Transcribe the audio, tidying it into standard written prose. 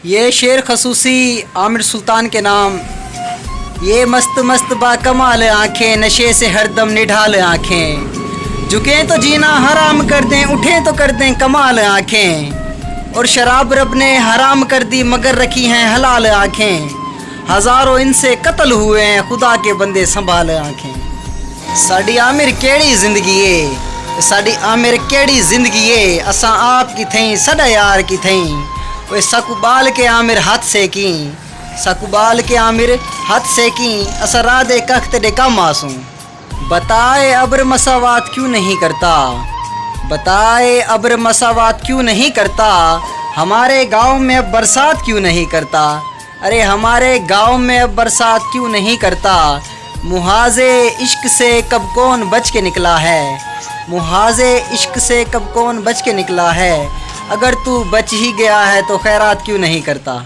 یہ شعر خصوصی عامر سلطان کے نام۔ یہ مست مست با کمال آنکھیں، نشے سے ہر دم نڈھال آنکھیں، جھکیں تو جینا حرام کر دیں، اٹھیں تو کر دیں کمال آنکھیں، اور شراب رب نے حرام کر دی مگر رکھی ہیں حلال آنکھیں، ہزاروں ان سے قتل ہوئے ہیں خدا کے بندے سنبھال آنکھیں۔ ساڈی عامر کیڑی زندگی ہے، ساڈی عامر کیڑی زندگی ہے، اساں آپ کی تھیں سڈا یار کی تھیں، وہ سکو بال کے عامر ہاتھ سے کیں، سکو بال کے عامر ہاتھ سے کیں، اساں راہ دے کخ تیرے کم آسوں، بتائے ابر مساوات کیوں نہیں کرتا، بتائے ابر مساوات کیوں نہیں کرتا، ہمارے گاؤں میں اب برسات کیوں نہیں کرتا، ارے ہمارے گاؤں میں اب برسات کیوں نہیں کرتا، محاذ عشق سے کب کون بچ کے نکلا ہے، محاذ عشق سے کب کون بچ کے نکلا ہے، اگر تو بچ ہی گیا ہے تو خیرات کیوں نہیں کرتا۔